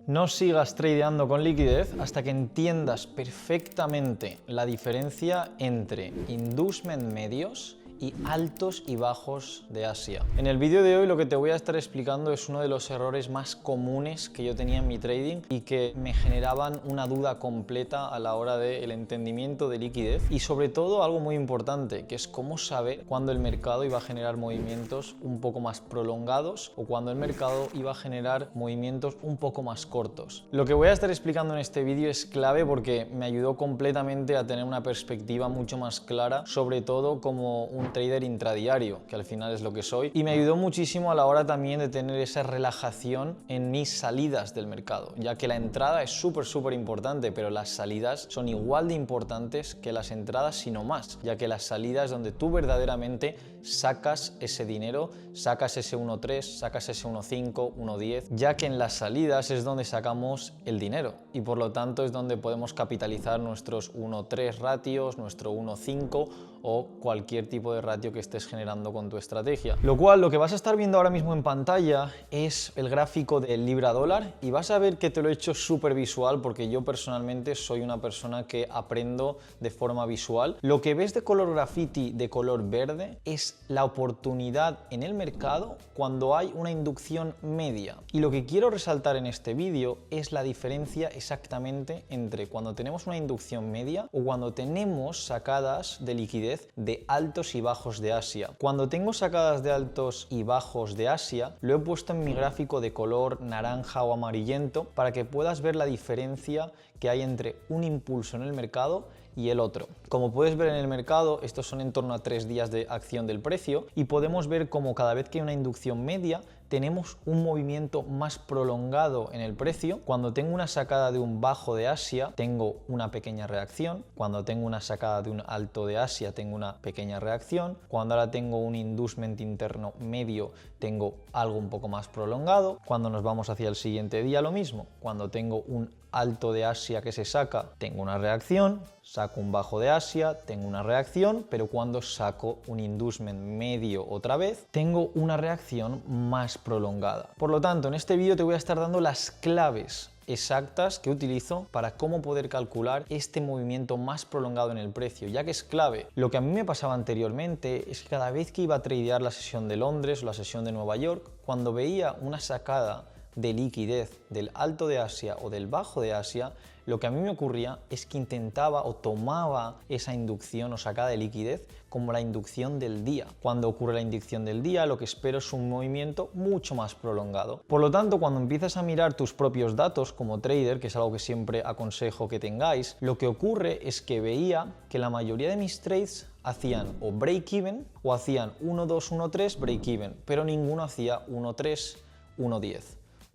No sigas tradeando con liquidez hasta que entiendas perfectamente la diferencia entre inducement medios y altos y bajos de Asia. En el vídeo de hoy lo que te voy a estar explicando es uno de los errores más comunes que yo tenía en mi trading y que me generaban una duda completa a la hora del entendimiento de liquidez, y sobre todo algo muy importante, que es cómo saber cuándo el mercado iba a generar movimientos un poco más prolongados o cuándo el mercado iba a generar movimientos un poco más cortos. Lo que voy a estar explicando en este vídeo es clave porque me ayudó completamente a tener una perspectiva mucho más clara, sobre todo como un trader intradiario, que al final es lo que soy, y me ayudó muchísimo a la hora también de tener esa relajación en mis salidas del mercado, ya que la entrada es súper importante, pero las salidas son igual de importantes que las entradas, sino más, ya que las salidas es donde tú verdaderamente sacas ese dinero, sacas ese 1.3, sacas ese 1.5, 1.10, ya que en las salidas es donde sacamos el dinero y por lo tanto es donde podemos capitalizar nuestros 1.3 ratios, nuestro 1.5 o cualquier tipo de ratio que estés generando con tu estrategia. Lo cual, lo que vas a estar viendo ahora mismo en pantalla es el gráfico del libra dólar, y vas a ver que te lo he hecho súper visual porque yo personalmente soy una persona que aprendo de forma visual. Lo que ves de color graffiti, de color verde, es la oportunidad en el mercado cuando hay una inducción media. Y lo que quiero resaltar en este vídeo es la diferencia exactamente entre cuando tenemos una inducción media o cuando tenemos sacadas de liquidez de altos y bajos de Asia. Cuando tengo sacadas de altos y bajos de Asia, lo he puesto en mi gráfico de color naranja o amarillento para que puedas ver la diferencia que hay entre un impulso en el mercado y el otro. Como puedes ver en el mercado, estos son en torno a 3 días de acción del precio, y podemos ver como cada vez que hay una inducción media tenemos un movimiento más prolongado en el precio. Cuando tengo una sacada de un bajo de Asia tengo una pequeña reacción, cuando tengo una sacada de un alto de Asia tengo una pequeña reacción, cuando ahora tengo un inducement interno medio tengo algo un poco más prolongado, cuando nos vamos hacia el siguiente día lo mismo, cuando tengo un alto de Asia que se saca tengo una reacción, saco un bajo de Asia, tengo una reacción, pero cuando saco un inducement medio otra vez, tengo una reacción más prolongada. Por lo tanto, en este vídeo te voy a estar dando las claves exactas que utilizo para cómo poder calcular este movimiento más prolongado en el precio, ya que es clave. Lo que a mí me pasaba anteriormente es que cada vez que iba a tradear la sesión de Londres o la sesión de Nueva York, cuando veía una sacada de liquidez del alto de Asia o del bajo de Asia, lo que a mí me ocurría es que intentaba o tomaba esa inducción o sacada de liquidez como la inducción del día. Cuando ocurre la inducción del día, lo que espero es un movimiento mucho más prolongado. Por lo tanto, cuando empiezas a mirar tus propios datos como trader, que es algo que siempre aconsejo que tengáis, lo que ocurre es que veía que la mayoría de mis trades hacían o break-even o hacían 1.2, 1.3 break-even, pero ninguno hacía 1.3, 1.10.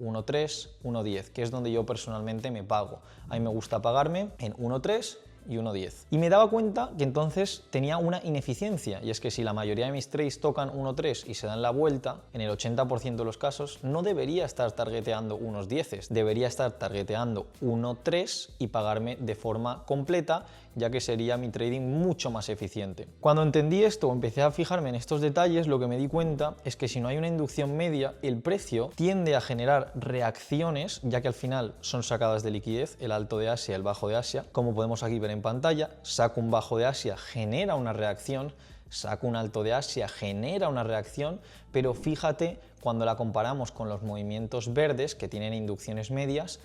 1.3, 1.10, que es donde yo personalmente me pago. A mí me gusta pagarme en 1.3 y 1.10. Y me daba cuenta que entonces tenía una ineficiencia, y es que si la mayoría de mis trades tocan 1.3 y se dan la vuelta, en el 80% de los casos no debería estar targeteando unos 10, debería estar targeteando 1.3 y pagarme de forma completa, ya que sería mi trading mucho más eficiente. Cuando entendí esto o empecé a fijarme en estos detalles, lo que me di cuenta es que si no hay una inducción media, el precio tiende a generar reacciones, ya que al final son sacadas de liquidez, el alto de Asia, el bajo de Asia, como podemos aquí ver en pantalla. Saco un bajo de Asia, genera una reacción, saco un alto de Asia, genera una reacción, pero fíjate cuando la comparamos con los movimientos verdes que tienen inducciones medias,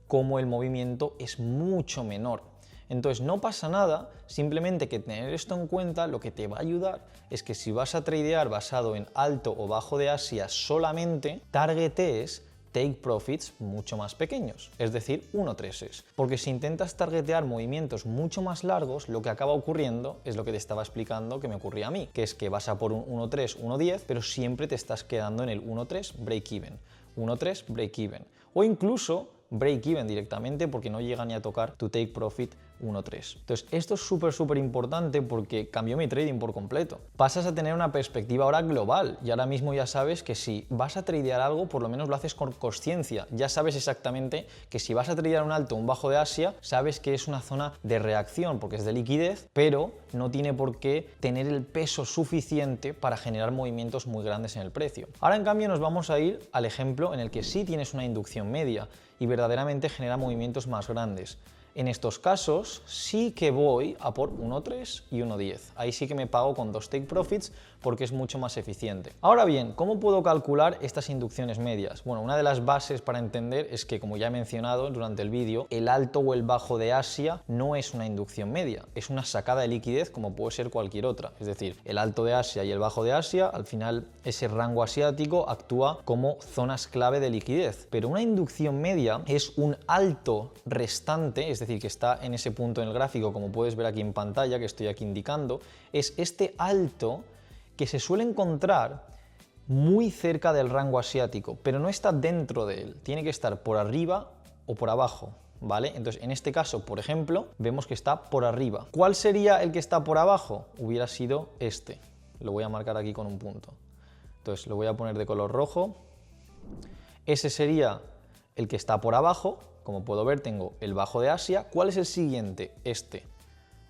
cómo el movimiento es mucho menor. Entonces no pasa nada, simplemente que tener esto en cuenta lo que te va a ayudar es que si vas a tradear basado en alto o bajo de Asia solamente, targetees take profits mucho más pequeños, es decir, 1.3. Porque si intentas targetear movimientos mucho más largos, lo que acaba ocurriendo es lo que te estaba explicando que me ocurría a mí, que es que vas a por un 1.3, 1.10, pero siempre te estás quedando en el 1.3 break-even, 1.3 break-even, o incluso break-even directamente porque no llega ni a tocar tu take profit 1.3. Entonces, esto es súper importante porque cambió mi trading por completo. Pasas a tener una perspectiva ahora global y ahora mismo ya sabes que si vas a tradear algo, por lo menos lo haces con consciencia. Ya sabes exactamente que si vas a tradear un alto o un bajo de Asia, sabes que es una zona de reacción porque es de liquidez, pero no tiene por qué tener el peso suficiente para generar movimientos muy grandes en el precio. Ahora, en cambio, nos vamos a ir al ejemplo en el que sí tienes una inducción media y verdaderamente genera movimientos más grandes. En estos casos sí que voy a por 1.3 y 1.10. Ahí sí que me pago con 2 take profits porque es mucho más eficiente. Ahora bien, ¿cómo puedo calcular estas inducciones medias? Bueno, una de las bases para entender es que, como ya he mencionado durante el vídeo, el alto o el bajo de Asia no es una inducción media, es una sacada de liquidez como puede ser cualquier otra. Es decir, el alto de Asia y el bajo de Asia, al final ese rango asiático actúa como zonas clave de liquidez. Pero una inducción media es un alto restante, es decir, que está en ese punto en el gráfico, como puedes ver aquí en pantalla, que estoy aquí indicando, es este alto que se suele encontrar muy cerca del rango asiático, pero no está dentro de él, tiene que estar por arriba o por abajo, ¿vale? Entonces, en este caso, por ejemplo, vemos que está por arriba. ¿Cuál sería el que está por abajo? Hubiera sido este. Lo voy a marcar aquí con un punto. Entonces, lo voy a poner de color rojo. Ese sería el que está por abajo. Como puedo ver, tengo el bajo de Asia. ¿Cuál es el siguiente? Este.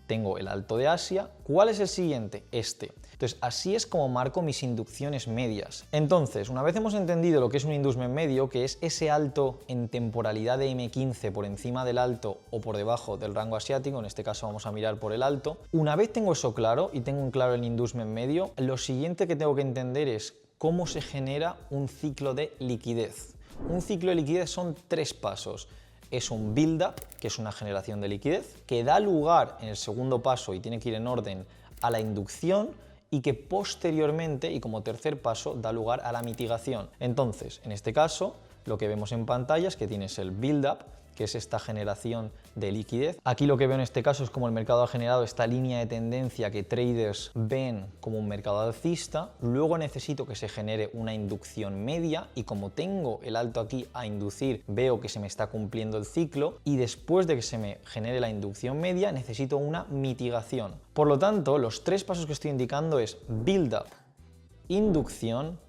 Tengo el alto de Asia. ¿Cuál es el siguiente? Este. Entonces, así es como marco mis inducciones medias. Entonces, una vez hemos entendido lo que es un inducement medio, que es ese alto en temporalidad de M15 por encima del alto o por debajo del rango asiático, en este caso vamos a mirar por el alto. Una vez tengo eso claro y tengo claro el inducement medio, lo siguiente que tengo que entender es cómo se genera un ciclo de liquidez. Un ciclo de liquidez son 3 pasos. Es un build-up, que es una generación de liquidez, que da lugar en el segundo paso y tiene que ir en orden a la inducción y que posteriormente y como tercer paso da lugar a la mitigación. Entonces, en este caso, lo que vemos en pantalla es que tienes el build-up, que es esta generación de liquidez. Aquí lo que veo en este caso es como el mercado ha generado esta línea de tendencia que traders ven como un mercado alcista. Luego necesito que se genere una inducción media y como tengo el alto aquí a inducir, veo que se me está cumpliendo el ciclo y después de que se me genere la inducción media necesito una mitigación. Por lo tanto, los 3 pasos que estoy indicando es build-up, inducción,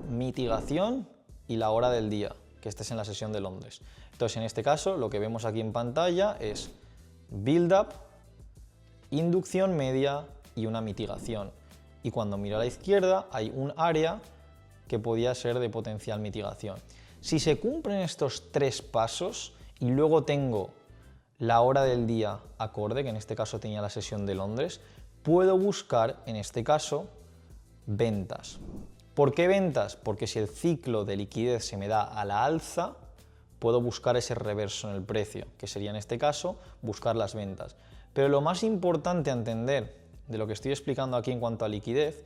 mitigación y la hora del día, que estés en la sesión de Londres. Entonces, en este caso, lo que vemos aquí en pantalla es build-up, inducción media y una mitigación. Y cuando miro a la izquierda hay un área que podía ser de potencial mitigación. Si se cumplen estos 3 pasos y luego tengo la hora del día acorde, que en este caso tenía la sesión de Londres, puedo buscar, en este caso, ventas. ¿Por qué ventas? Porque si el ciclo de liquidez se me da a la alza, puedo buscar ese reverso en el precio, que sería en este caso buscar las ventas. Pero lo más importante a entender de lo que estoy explicando aquí en cuanto a liquidez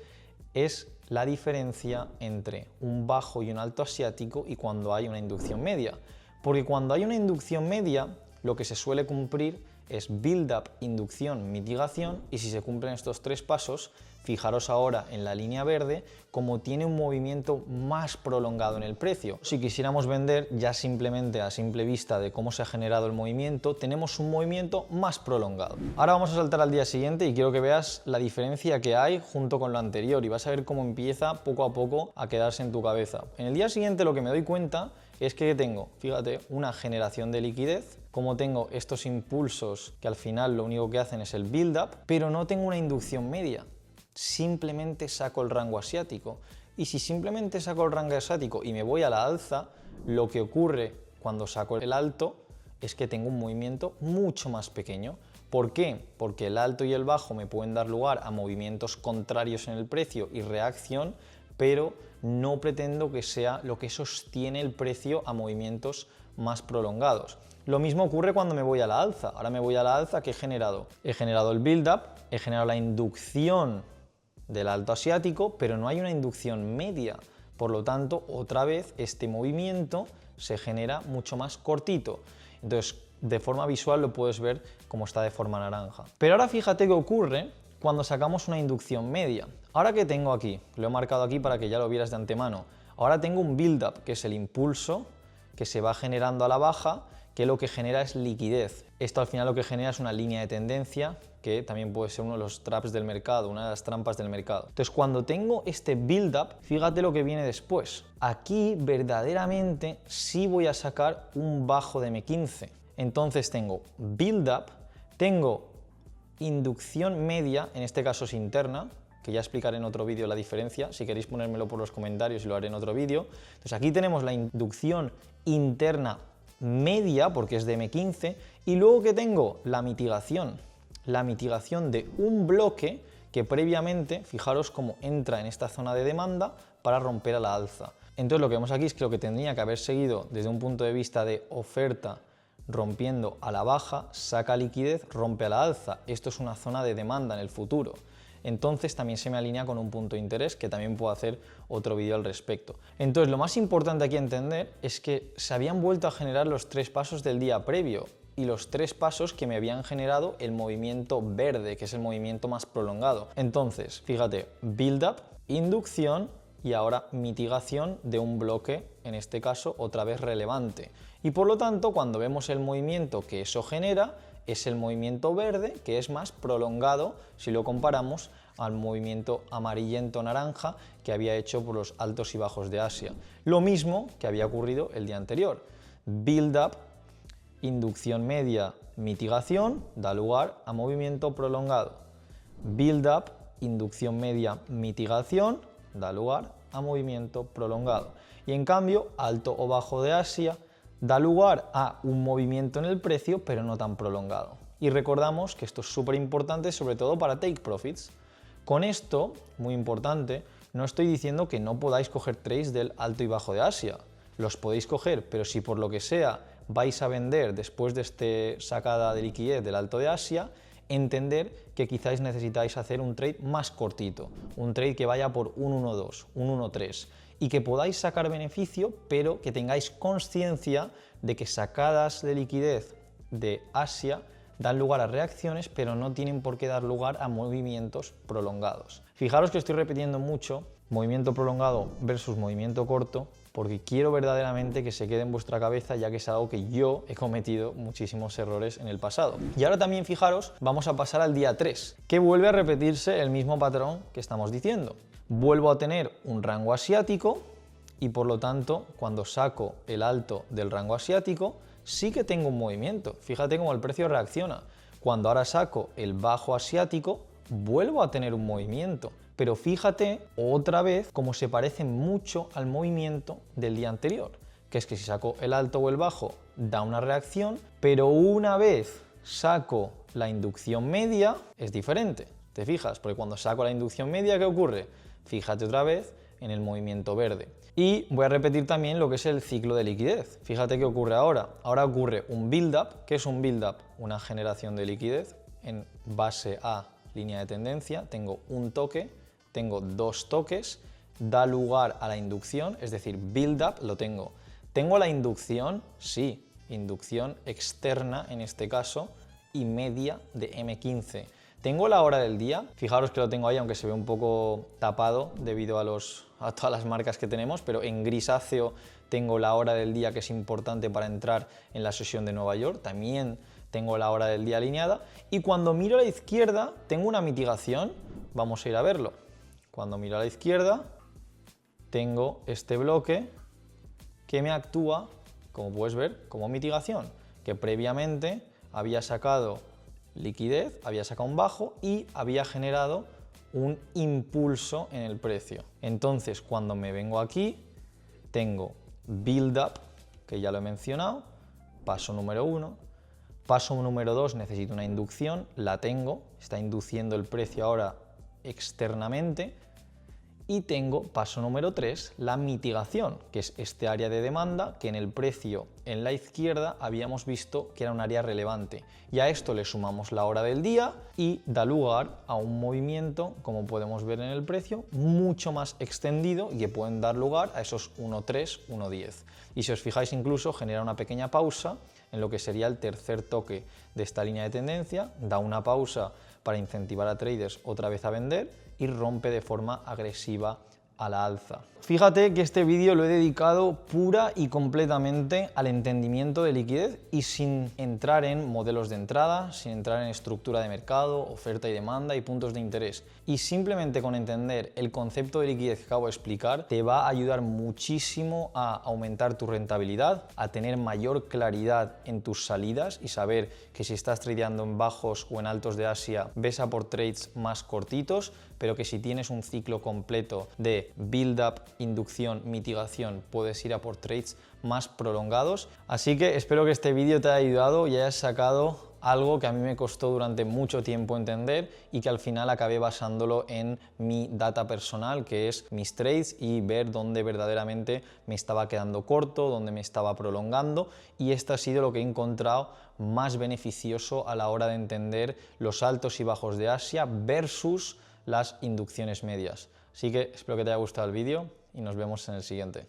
es la diferencia entre un bajo y un alto asiático y cuando hay una inducción media. Porque cuando hay una inducción media, lo que se suele cumplir es build-up, inducción, mitigación, y si se cumplen estos 3 pasos, fijaros ahora en la línea verde como tiene un movimiento más prolongado en el precio. Si quisiéramos vender ya simplemente a simple vista de cómo se ha generado el movimiento, tenemos un movimiento más prolongado. Ahora vamos a saltar al día siguiente y quiero que veas la diferencia que hay junto con lo anterior y vas a ver cómo empieza poco a poco a quedarse en tu cabeza. En el día siguiente lo que me doy cuenta es que tengo, fíjate, una generación de liquidez, como tengo estos impulsos que al final lo único que hacen es el build-up, pero no tengo una inducción media. Simplemente saco el rango asiático. Y si simplemente saco el rango asiático y me voy a la alza, lo que ocurre cuando saco el alto es que tengo un movimiento mucho más pequeño. ¿Por qué? Porque el alto y el bajo me pueden dar lugar a movimientos contrarios en el precio y reacción, pero no pretendo que sea lo que sostiene el precio a movimientos más prolongados. Lo mismo ocurre cuando me voy a la alza. Ahora me voy a la alza, ¿qué he generado? He generado el build-up, he generado la inducción del alto asiático, pero no hay una inducción media. Por lo tanto, otra vez este movimiento se genera mucho más cortito. Entonces, de forma visual lo puedes ver como está de forma naranja. Pero ahora fíjate qué ocurre cuando sacamos una inducción media. Ahora que tengo aquí, lo he marcado aquí para que ya lo vieras de antemano. Ahora tengo un build-up, que es el impulso que se va generando a la baja, que lo que genera es liquidez. Esto al final lo que genera es una línea de tendencia que también puede ser uno de los traps del mercado, una de las trampas del mercado. Entonces, cuando tengo este build-up, fíjate lo que viene después. Aquí verdaderamente sí voy a sacar un bajo de M15. Entonces tengo build-up, tengo inducción media, en este caso es interna, que ya explicaré en otro vídeo la diferencia, si queréis ponérmelo por los comentarios y lo haré en otro vídeo. Entonces aquí tenemos la inducción interna media, porque es de M15, y luego que tengo la mitigación de un bloque que previamente, fijaros cómo entra en esta zona de demanda para romper a la alza. Entonces lo que vemos aquí es que lo que tendría que haber seguido desde un punto de vista de oferta rompiendo a la baja, saca liquidez, rompe a la alza. Esto es una zona de demanda en el futuro. Entonces también se me alinea con un punto de interés, que también puedo hacer otro vídeo al respecto. Entonces lo más importante aquí a entender es que se habían vuelto a generar los 3 pasos del día previo y los 3 pasos que me habían generado el movimiento verde, que es el movimiento más prolongado. Entonces, fíjate, build-up, inducción y ahora mitigación de un bloque, en este caso otra vez relevante. Y por lo tanto, cuando vemos el movimiento que eso genera, es el movimiento verde, que es más prolongado si lo comparamos al movimiento amarillento-naranja que había hecho por los altos y bajos de Asia. Lo mismo que había ocurrido el día anterior. Build-up, inducción media, mitigación, da lugar a movimiento prolongado. Build-up, inducción media, mitigación, da lugar a movimiento prolongado. Y en cambio, alto o bajo de Asia da lugar a un movimiento en el precio, pero no tan prolongado. Y recordamos que esto es súper importante, sobre todo para take profits. Con esto, muy importante, no estoy diciendo que no podáis coger trades del alto y bajo de Asia. Los podéis coger, pero si por lo que sea vais a vender después de esta sacada de liquidez del alto de Asia, entender que quizás necesitáis hacer un trade más cortito, un trade que vaya por un 1.2, un 1.3 y que podáis sacar beneficio, pero que tengáis conciencia de que sacadas de liquidez de Asia dan lugar a reacciones, pero no tienen por qué dar lugar a movimientos prolongados. Fijaros que estoy repitiendo mucho movimiento prolongado versus movimiento corto, porque quiero verdaderamente que se quede en vuestra cabeza, ya que es algo que yo he cometido muchísimos errores en el pasado. Y ahora también fijaros, vamos a pasar al día 3, que vuelve a repetirse el mismo patrón que estamos diciendo. Vuelvo a tener un rango asiático y por lo tanto, cuando saco el alto del rango asiático, sí que tengo un movimiento. Fíjate cómo el precio reacciona. Cuando ahora saco el bajo asiático, vuelvo a tener un movimiento. Pero fíjate otra vez cómo se parece mucho al movimiento del día anterior, que es que si saco el alto o el bajo da una reacción, pero una vez saco la inducción media es diferente. ¿Te fijas? Porque cuando saco la inducción media, ¿qué ocurre? Fíjate otra vez en el movimiento verde. Y voy a repetir también lo que es el ciclo de liquidez. Fíjate qué ocurre ahora. Ahora ocurre un build-up. ¿Qué es un build-up? Una generación de liquidez en base a línea de tendencia. Tengo un toque, tengo 2 toques, da lugar a la inducción, es decir, build-up lo tengo. ¿Tengo la inducción? Sí, inducción externa en este caso y media de M15. ¿Tengo la hora del día? Fijaros que lo tengo ahí, aunque se ve un poco tapado debido a todas las marcas que tenemos, pero en grisáceo tengo la hora del día, que es importante para entrar en la sesión de Nueva York. También tengo la hora del día alineada. Y cuando miro a la izquierda, tengo una mitigación. Vamos a ir a verlo. Cuando miro a la izquierda, tengo este bloque que me actúa, como puedes ver, como mitigación, que previamente había sacado liquidez, había sacado un bajo y había generado un impulso en el precio. Entonces, cuando me vengo aquí, tengo build up, que ya lo he mencionado, paso número 1. Paso número 2, necesito una inducción, la tengo, está induciendo el precio ahora externamente. Y tengo, paso número 3, la mitigación, que es este área de demanda que en el precio en la izquierda habíamos visto que era un área relevante. Y a esto le sumamos la hora del día y da lugar a un movimiento, como podemos ver en el precio, mucho más extendido y que pueden dar lugar a esos 1.3, 1.10. Y si os fijáis, incluso genera una pequeña pausa en lo que sería el tercer toque de esta línea de tendencia, da una pausa para incentivar a traders otra vez a vender y rompe de forma agresiva a la alza. Fíjate que este vídeo lo he dedicado pura y completamente al entendimiento de liquidez y sin entrar en modelos de entrada, sin entrar en estructura de mercado, oferta y demanda y puntos de interés. Y simplemente con entender el concepto de liquidez que acabo de explicar te va a ayudar muchísimo a aumentar tu rentabilidad, a tener mayor claridad en tus salidas y saber que si estás tradeando en bajos o en altos de Asia ves a por trades más cortitos, pero que si tienes un ciclo completo de build-up, inducción, mitigación, puedes ir a por trades más prolongados. Así que espero que este vídeo te haya ayudado y hayas sacado algo que a mí me costó durante mucho tiempo entender y que al final acabé basándolo en mi data personal, que es mis trades, y ver dónde verdaderamente me estaba quedando corto, dónde me estaba prolongando, y esto ha sido lo que he encontrado más beneficioso a la hora de entender los altos y bajos de Asia versus las inducciones medias. Así que espero que te haya gustado el vídeo y nos vemos en el siguiente.